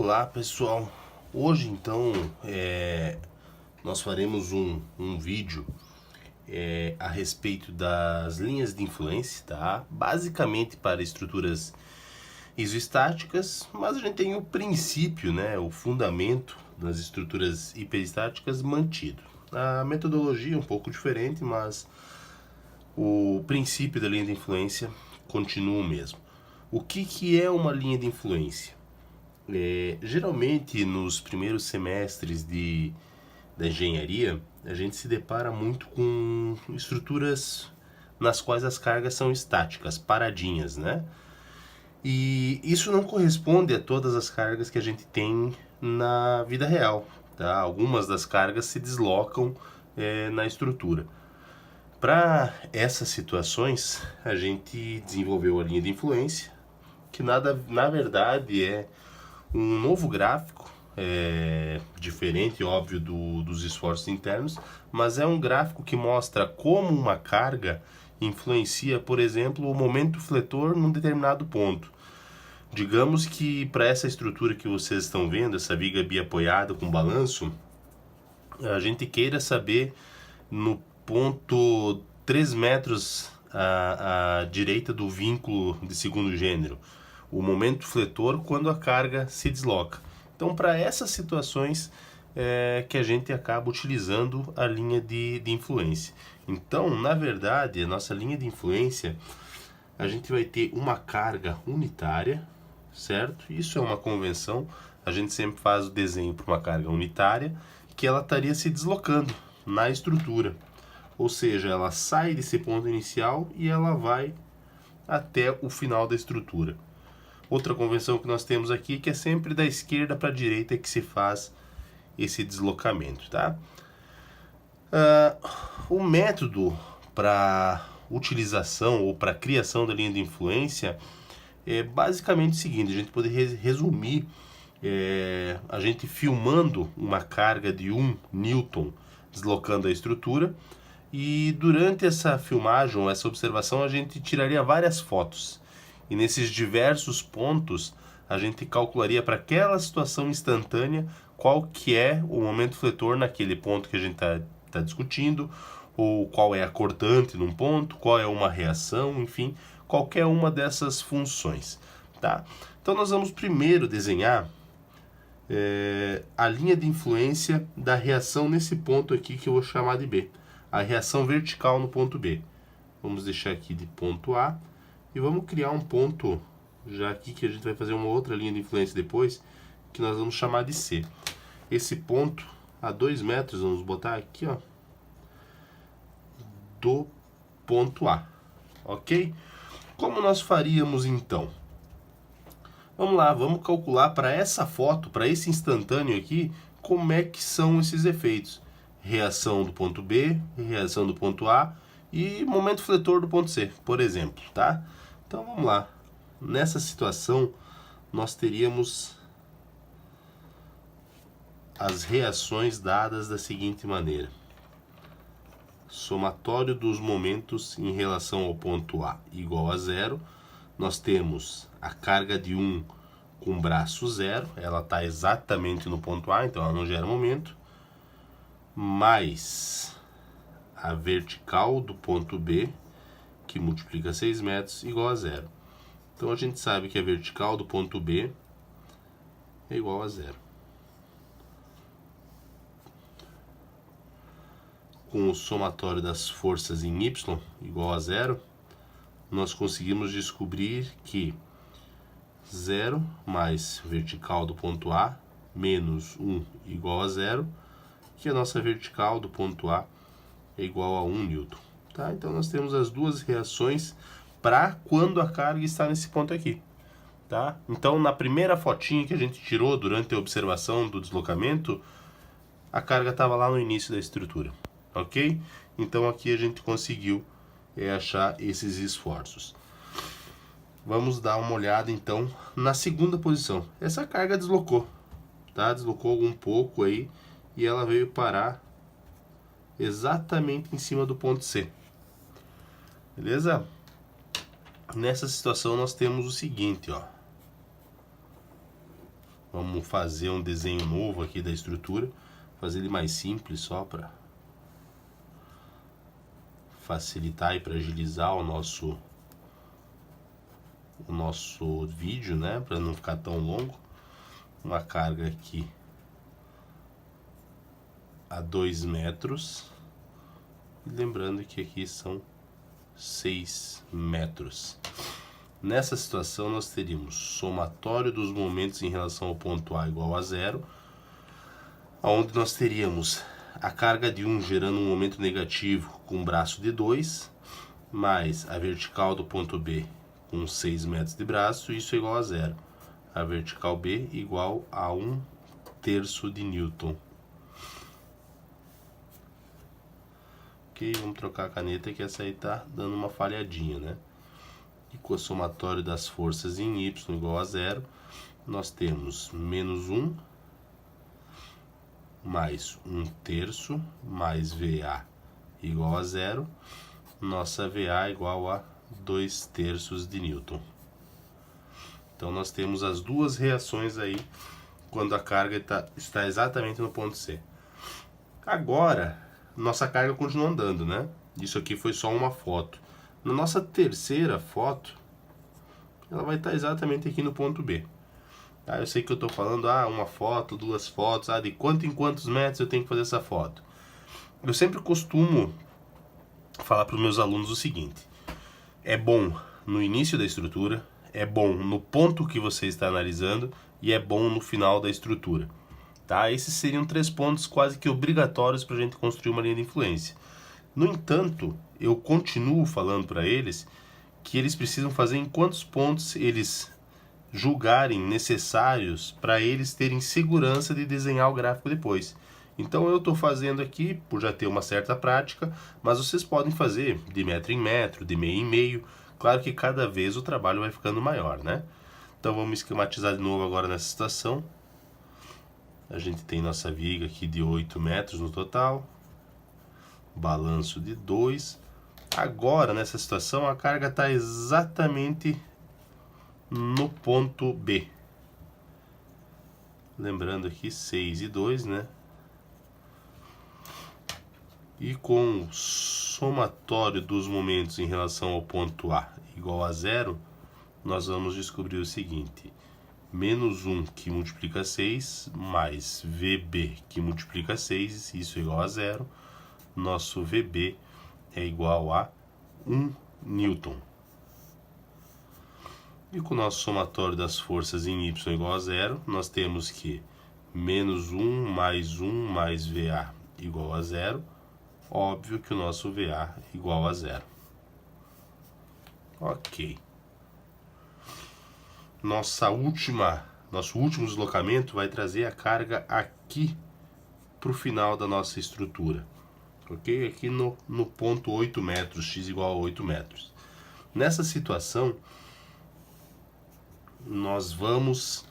Olá pessoal, hoje então nós faremos um vídeo a respeito das linhas de influência, tá? Basicamente para estruturas isoestáticas, mas a gente tem o princípio, né, o fundamento das estruturas hiperestáticas mantido. A metodologia é um pouco diferente, mas o princípio da linha de influência continua o mesmo. O que é uma linha de influência? Geralmente nos primeiros semestres da engenharia a gente se depara muito com estruturas nas quais as cargas são estáticas, paradinhas, né? E isso não corresponde a todas as cargas que a gente tem na vida real, tá? Algumas das cargas se deslocam na estrutura. Para essas situações a gente desenvolveu a linha de influência, que na verdade é um novo gráfico, diferente, óbvio, dos esforços internos, mas é um gráfico que mostra como uma carga influencia, por exemplo, o momento fletor num determinado ponto. Digamos que para essa estrutura que vocês estão vendo, essa viga biapoiada com balanço, a gente queira saber no ponto 3 metros à direita do vínculo de segundo gênero o momento fletor quando a carga se desloca. Então, para essas situações que a gente acaba utilizando a linha de influência. Então, na verdade, a nossa linha de influência, a gente vai ter uma carga unitária, certo? Isso é uma convenção, a gente sempre faz o desenho para uma carga unitária, que ela estaria se deslocando na estrutura. Ou seja, ela sai desse ponto inicial e ela vai até o final da estrutura. Outra convenção que nós temos aqui é que é sempre da esquerda para a direita que se faz esse deslocamento, tá? O método para utilização ou para criação da linha de influência é basicamente o seguinte: a gente pode resumir a gente filmando uma carga de 1 newton deslocando a estrutura, e durante essa filmagem ou essa observação a gente tiraria várias fotos. E nesses diversos pontos, a gente calcularia para aquela situação instantânea qual que é o momento fletor naquele ponto que a gente está discutindo, ou qual é a cortante num ponto, qual é uma reação, enfim, qualquer uma dessas funções. Tá? Então nós vamos primeiro desenhar a linha de influência da reação nesse ponto aqui que eu vou chamar de B. A reação vertical no ponto B. Vamos deixar aqui de ponto A. E vamos criar um ponto, já aqui que a gente vai fazer uma outra linha de influência depois, que nós vamos chamar de C. Esse ponto, a 2 metros, vamos botar aqui, ó, do ponto A, ok? Como nós faríamos então? Vamos lá, vamos calcular para essa foto, para esse instantâneo aqui, como é que são esses efeitos. Reação do ponto B, reação do ponto A e momento fletor do ponto C, por exemplo, tá? Então vamos lá. Nessa situação, nós teríamos as reações dadas da seguinte maneira: somatório dos momentos em relação ao ponto A igual a 0. Nós temos a carga de 1 com braço 0, ela está exatamente no ponto A, então ela não gera momento, mais a vertical do ponto B, que multiplica 6 metros, igual a 0. Então a gente sabe que a vertical do ponto B é igual a 0. Com o somatório das forças em Y igual a 0, nós conseguimos descobrir que 0 mais vertical do ponto A menos 1 igual a 0, que a nossa vertical do ponto A é igual a 1 newton. Tá? Então nós temos as duas reações para quando a carga está nesse ponto aqui. Tá? Então na primeira fotinha que a gente tirou durante a observação do deslocamento, a carga estava lá no início da estrutura, ok? Então aqui a gente conseguiu achar esses esforços. Vamos dar uma olhada então na segunda posição. Essa carga deslocou, tá? Deslocou um pouco aí e ela veio parar exatamente em cima do ponto C. Beleza? Nessa situação nós temos o seguinte, ó. Vamos fazer um desenho novo aqui da estrutura, fazer ele mais simples só para facilitar e para agilizar o nosso vídeo, né, para não ficar tão longo. Uma carga aqui a 2 metros, e lembrando que aqui são 6 metros. Nessa situação nós teríamos somatório dos momentos em relação ao ponto A igual a 0, onde nós teríamos a carga de 1 gerando um momento negativo com um braço de 2, mais a vertical do ponto B com 6 metros de braço, isso é igual a 0. A vertical B igual a 1/3 de Newton. Ok, vamos trocar a caneta que essa aí tá dando uma falhadinha, né? E com o somatório das forças em Y igual a 0, nós temos menos 1 mais 1/3 mais VA igual a 0. Nossa VA igual a 2/3 de Newton. Então nós temos as duas reações aí quando a carga está exatamente no ponto C. Agora, nossa carga continua andando, né? Isso aqui foi só uma foto. Na nossa terceira foto, ela vai estar exatamente aqui no ponto B. Tá? Eu sei que eu estou falando, uma foto, 2 fotos, de quanto em quantos metros eu tenho que fazer essa foto. Eu sempre costumo falar para os meus alunos o seguinte: é bom no início da estrutura, é bom no ponto que você está analisando e é bom no final da estrutura. Tá? Esses seriam 3 pontos quase que obrigatórios para a gente construir uma linha de influência. No entanto, eu continuo falando para eles que eles precisam fazer em quantos pontos eles julgarem necessários para eles terem segurança de desenhar o gráfico depois. Então eu estou fazendo aqui por já ter uma certa prática, mas vocês podem fazer de metro em metro, de meio em meio. Claro que cada vez o trabalho vai ficando maior, né? Então vamos esquematizar de novo agora nessa situação. A gente tem nossa viga aqui de 8 metros no total. Balanço de 2. Agora, nessa situação, a carga está exatamente no ponto B. Lembrando aqui, 6 e 2, né? E com o somatório dos momentos em relação ao ponto A igual a 0, nós vamos descobrir o seguinte: menos 1 que multiplica 6, mais VB que multiplica 6, isso é igual a 0. Nosso VB é igual a 1 Newton. E com o nosso somatório das forças em Y igual a 0, nós temos que menos 1 mais VA igual a 0. Óbvio que o nosso VA é igual a 0. Ok. Nosso último deslocamento vai trazer a carga aqui para o final da nossa estrutura. Ok? Aqui no ponto 8 metros, x igual a 8 metros. Nessa situação, nós vamos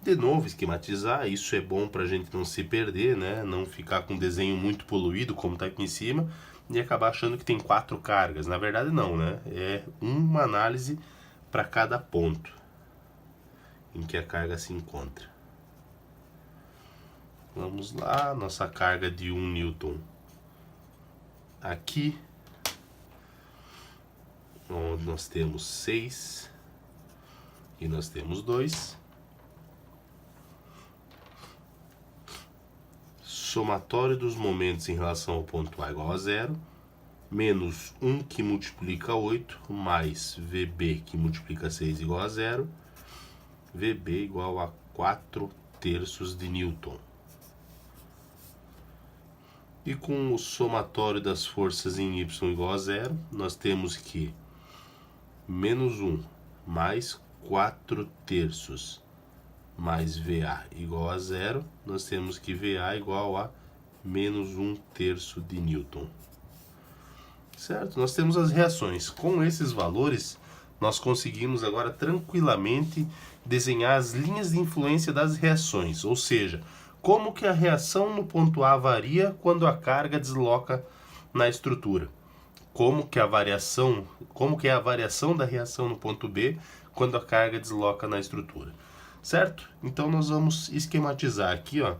de novo esquematizar. Isso é bom para a gente não se perder, né? Não ficar com um desenho muito poluído como está aqui em cima e acabar achando que tem 4 cargas. Na verdade não, né? É uma análise para cada ponto em que a carga se encontra. Vamos lá, nossa carga de 1 Newton aqui, onde nós temos 6 e nós temos 2. Somatório dos momentos em relação ao ponto A igual a 0, menos 1 que multiplica 8, mais VB que multiplica 6 igual a 0, VB igual a 4/3 de Newton. E com o somatório das forças em Y igual a 0, nós temos que menos 1 mais 4/3 mais VA igual a 0, nós temos que VA igual a menos 1/3 de Newton. Certo? Nós temos as reações. Com esses valores, nós conseguimos agora tranquilamente desenhar as linhas de influência das reações, ou seja, como que a reação no ponto A varia quando a carga desloca na estrutura. Como que é a variação da reação no ponto B quando a carga desloca na estrutura. certo? Então nós vamos esquematizar aqui, ó,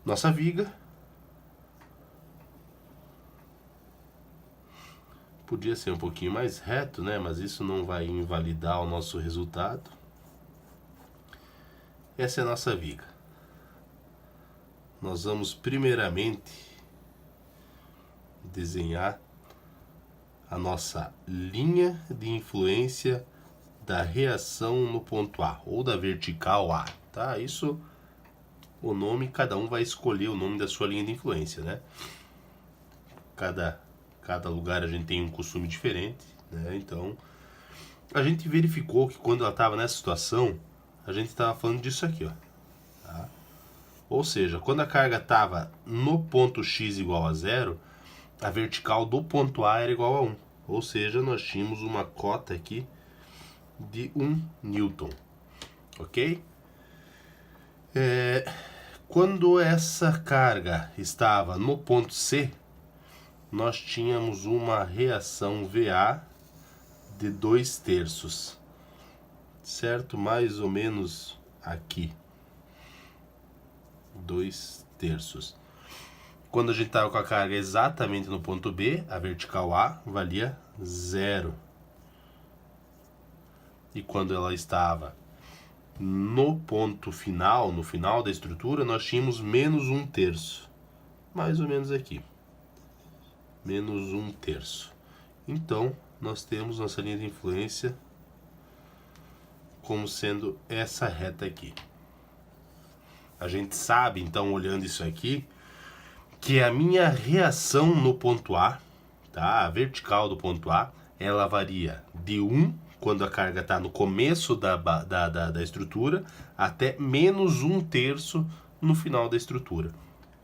nossa viga. Podia ser um pouquinho mais reto, né? Mas isso não vai invalidar o nosso resultado. Essa é a nossa viga. Nós vamos primeiramente desenhar a nossa linha de influência da reação no ponto A, ou da vertical A, tá? Isso, o nome, cada um vai escolher o nome da sua linha de influência, né? Cada lugar a gente tem um costume diferente, né? Então, a gente verificou que quando ela estava nessa situação, a gente estava falando disso aqui, ó. Tá? Ou seja, quando a carga estava no ponto X igual a 0, a vertical do ponto A era igual a 1. Ou seja, nós tínhamos uma cota aqui de 1 newton, ok? Quando essa carga estava no ponto C, nós tínhamos uma reação VA de 2/3, certo? Mais ou menos aqui, 2/3. Quando a gente estava com a carga exatamente no ponto B, a vertical A valia 0. E quando ela estava no ponto final, no final da estrutura, nós tínhamos menos 1/3. Mais ou menos aqui. Menos 1/3. Então, nós temos nossa linha de influência como sendo essa reta aqui. A gente sabe, então, olhando isso aqui, que a minha reação no ponto A, tá? A vertical do ponto A, ela varia de 1, quando a carga está no começo da estrutura, até menos 1/3 no final da estrutura,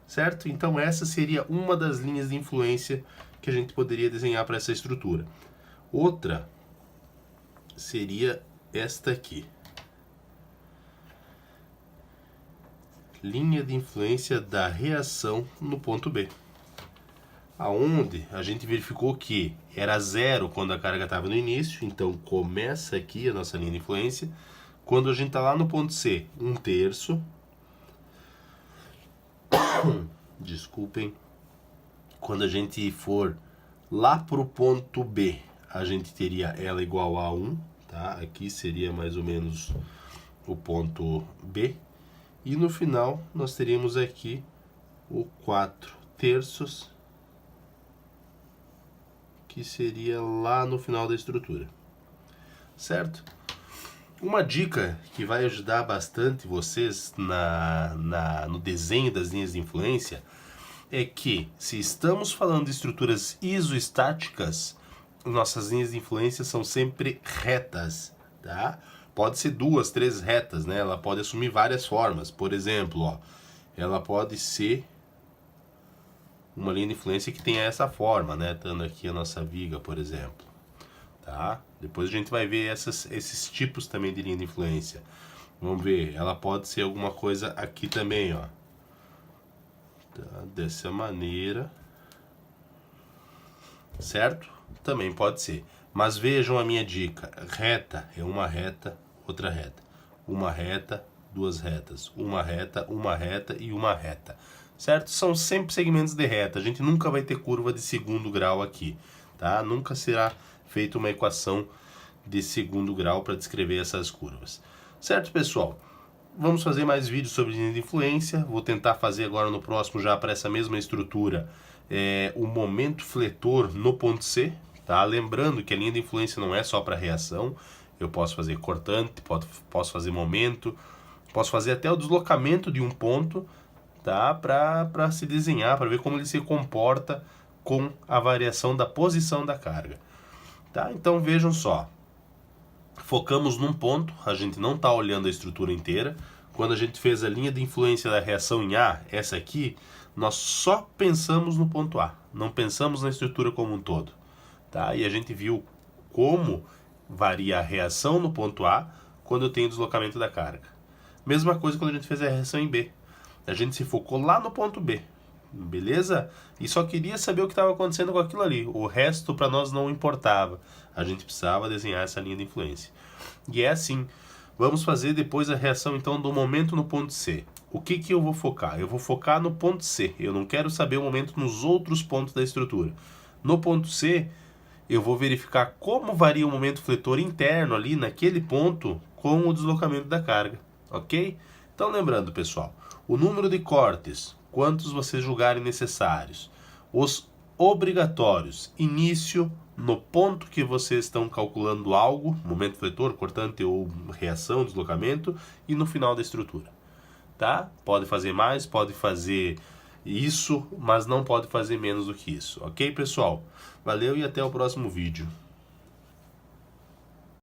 certo? Então essa seria uma das linhas de influência que a gente poderia desenhar para essa estrutura. Outra seria esta aqui. Linha de influência da reação no ponto B. Aonde a gente verificou que era 0 quando a carga estava no início, então começa aqui a nossa linha de influência. Quando a gente está lá no ponto C, 1/3. Desculpem. Quando a gente for lá para o ponto B, a gente teria ela igual a 1, tá? Aqui seria mais ou menos o ponto B. E no final nós teríamos aqui o 4/3, que seria lá no final da estrutura, certo? Uma dica que vai ajudar bastante vocês no desenho das linhas de influência é que, se estamos falando de estruturas isoestáticas, nossas linhas de influência são sempre retas, tá? Pode ser 2, 3 retas, né? Ela pode assumir várias formas. Por exemplo, ó, ela pode ser uma linha de influência que tenha essa forma, né? Dando aqui a nossa viga, por exemplo. Tá? Depois a gente vai ver esses tipos também de linha de influência. Vamos ver, ela pode ser alguma coisa aqui também, ó. Tá? Dessa maneira. Certo? Também pode ser. Mas vejam a minha dica. Reta é uma reta, outra reta. Uma reta, duas retas. Uma reta e uma reta. Certo? São sempre segmentos de reta. A gente nunca vai ter curva de segundo grau aqui, tá? Nunca será feita uma equação de segundo grau para descrever essas curvas. Certo, pessoal? Vamos fazer mais vídeos sobre linha de influência. Vou tentar fazer agora no próximo, já para essa mesma estrutura, o momento fletor no ponto C, tá? Lembrando que a linha de influência não é só para reação. Eu posso fazer cortante, posso fazer momento, posso fazer até o deslocamento de um ponto, tá? Para se desenhar, para ver como ele se comporta com a variação da posição da carga. Tá? Então vejam só, focamos num ponto, a gente não está olhando a estrutura inteira. Quando a gente fez a linha de influência da reação em A, essa aqui, nós só pensamos no ponto A, não pensamos na estrutura como um todo. Tá? E a gente viu como varia a reação no ponto A quando eu tenho deslocamento da carga. Mesma coisa quando a gente fez a reação em B. A gente se focou lá no ponto B, beleza? E só queria saber o que estava acontecendo com aquilo ali. O resto para nós não importava. A gente precisava desenhar essa linha de influência. E é assim, Vamos fazer depois a reação então do momento no ponto C. O que que eu vou focar? Eu vou focar no ponto C. Eu não quero saber o momento nos outros pontos da estrutura. No ponto C, eu vou verificar como varia o momento fletor interno ali naquele ponto com o deslocamento da carga, ok? Então lembrando, pessoal, o número de cortes, quantos vocês julgarem necessários, os obrigatórios, início no ponto que vocês estão calculando algo, momento fletor, cortante ou reação, deslocamento, e no final da estrutura, tá? Pode fazer mais, pode fazer isso, mas não pode fazer menos do que isso, ok, pessoal? Valeu e até o próximo vídeo.